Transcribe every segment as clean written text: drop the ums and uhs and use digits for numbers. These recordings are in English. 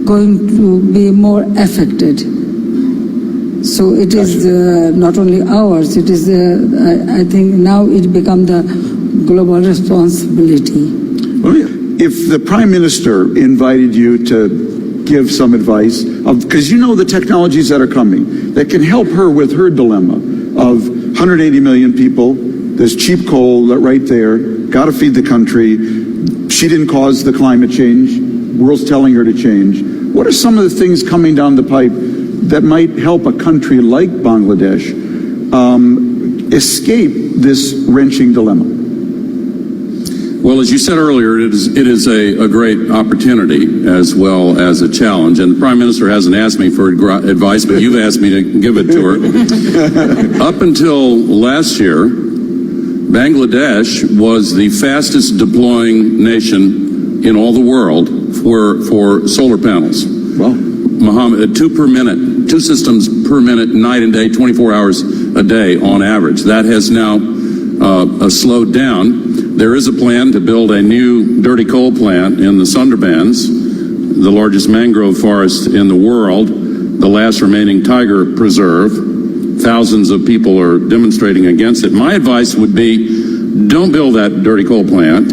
going to be more affected. So it is not only ours, it is, I think now it become the global responsibility. Well, if the Prime Minister invited you to give some advice, because you know the technologies that are coming, that can help her with her dilemma of 180 million people, there's cheap coal right there, got to feed the country, she didn't cause the climate change, world's telling her to change. What are some of the things coming down the pipe that might help a country like Bangladesh escape this wrenching dilemma? Well, as you said earlier, it is a great opportunity as well as a challenge. And the Prime Minister hasn't asked me for advice, but you've asked me to give it to her. Up until last year, Bangladesh was the fastest deploying nation in all the world for solar panels. Well, Mohammed, 2 per minute, 2 systems per minute, night and day, 24 hours a day on average. That has now slowed down. There is a plan to build a new dirty coal plant in the Sundarbans, the largest mangrove forest in the world, the last remaining tiger preserve. Thousands of people are demonstrating against it. My advice would be, don't build that dirty coal plant,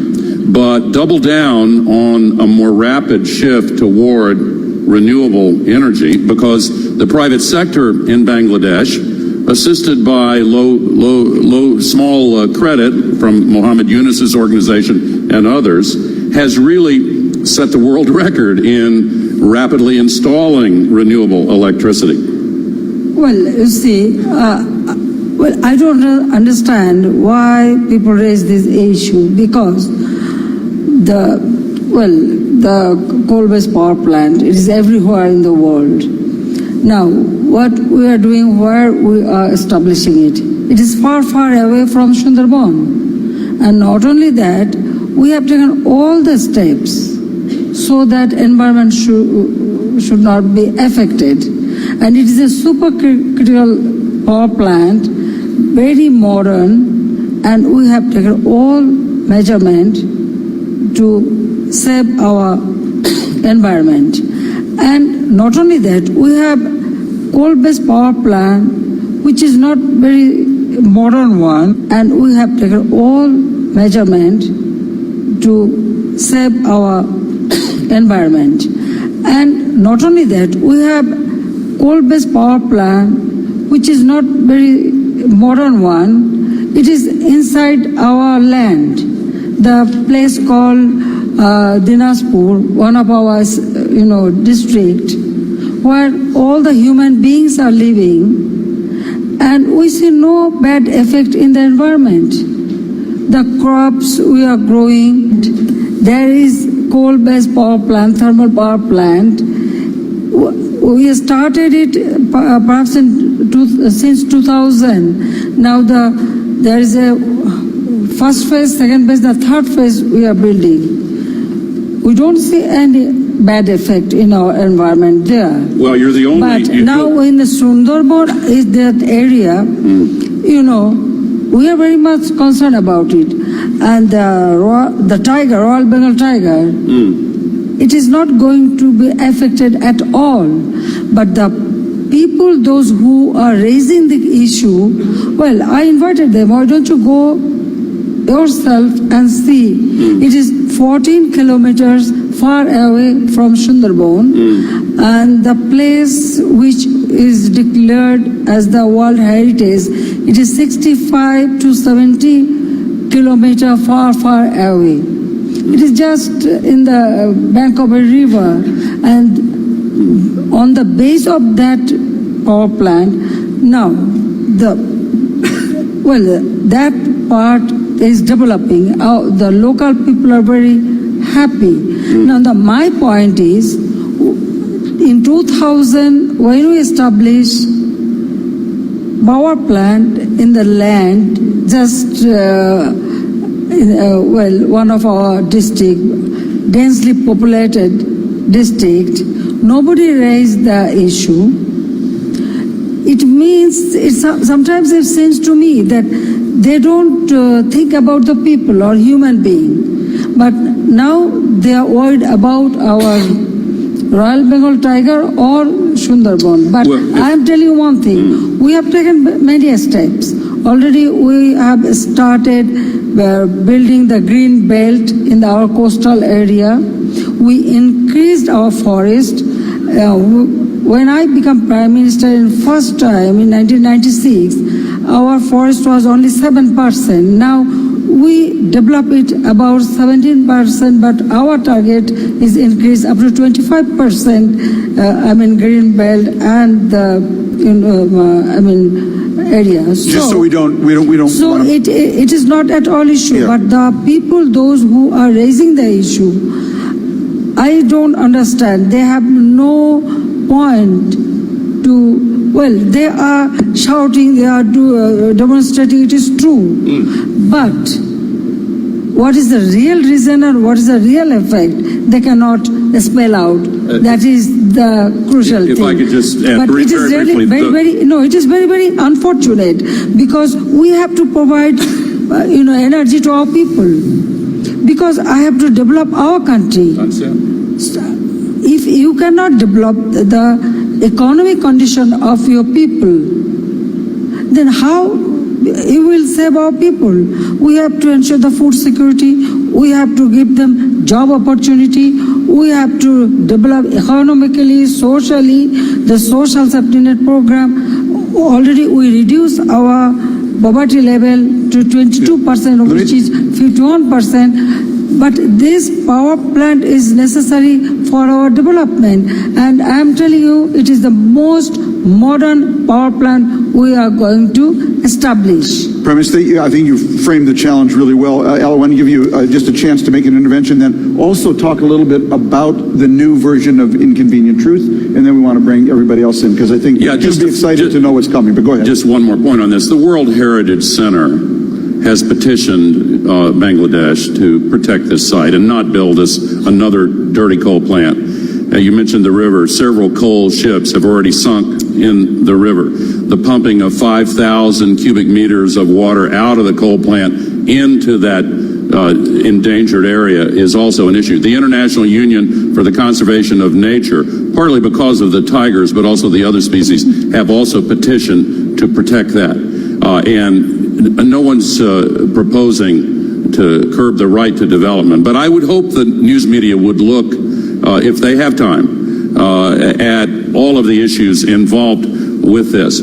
but double down on a more rapid shift toward renewable energy, because the private sector in Bangladesh, assisted by small credit from Mohammed Yunus's organization and others, has really set the world record in rapidly installing renewable electricity. Well, you see, I don't understand why people raise this issue, because the coal-based power plant, it is everywhere in the world. Now, what we are doing, where we are establishing it, it is far, far away from Sundarban. And not only that, we have taken all the steps so that environment should not be affected. And it is a supercritical power plant, very modern, and we have taken all measurement to save our environment. And not only that, we have coal-based power plant, which is not very modern one, and we have taken all measurement to save our environment. And not only that, we have coal-based power plant, which is not very modern one. It is inside our land, the place called Dinajpur, one of our district, where all the human beings are living, and we see no bad effect in the environment. The crops we are growing, there is coal-based power plant, thermal power plant. We started it perhaps since 2000. Now there is a first phase, second phase, the third phase we are building. We don't see any bad effect in our environment there. Well, you're the only... But now in the Sundarban is that area, we are very much concerned about it. And the tiger, Royal Bengal tiger, it is not going to be affected at all. But the people, those who are raising the issue, well, I invited them. Why don't you go yourself and see? It is 14 kilometers far away from Sundarban, and the place which is declared as the World Heritage, it is 65 to 70 kilometers far away. It is just in the bank of a river, and on the base of that power plant, now that part is developing. The local people are very happy. Now, my point is, in 2000, when we established power plant in the land, just one of our district, densely populated district, nobody raised the issue. It means, sometimes it seems to me that they don't think about the people or human being. But now they are worried about our Royal Bengal tiger or Sundarban. But Well, I am telling you one thing. We have taken many steps. Already we have started building the green belt in our coastal area. We increased our forest. When I became Prime Minister in first time in 1996, our forest was only 7%. Now we develop it about 17%, but our target is increased up to 25%. Green belt and area. Just so we don't So want to, it is not at all issue, Yeah. but the people, those who are raising the issue, I don't understand. They have no point to. Well, they are shouting, they are demonstrating. It is true, but what is the real reason and what is the real effect? They cannot spell out. That is the crucial If thing. I could just add But very, it is very really briefly, it is very, very unfortunate because we have to provide, energy to our people. Because I have to develop our country. If you cannot develop the economic condition of your people, then how you will save our people? We have to ensure the food security. We have to give them job opportunity. We have to develop economically, socially, the social safety net program. Already we reduced our poverty level to 22%, which is 51%. But this power plant is necessary for our development. And I am telling you, it is the most modern power plant we are going to establish. Prime Minister, I think you framed the challenge really well. Al, I want to give you just a chance to make an intervention, then also talk a little bit about the new version of Inconvenient Truth, and then we want to bring everybody else in, because I think you'll be excited to know what's coming. But go ahead. Just one more point on this. The World Heritage Center has petitioned Bangladesh to protect this site and not build another dirty coal plant. You mentioned the river. Several coal ships have already sunk in the river. The pumping of 5,000 cubic meters of water out of the coal plant into that endangered area is also an issue. The International Union for the Conservation of Nature, partly because of the tigers, but also the other species, have also petitioned to protect that. And no one's proposing to curb the right to development. But I would hope the news media would look, if they have time, at all of the issues involved with this.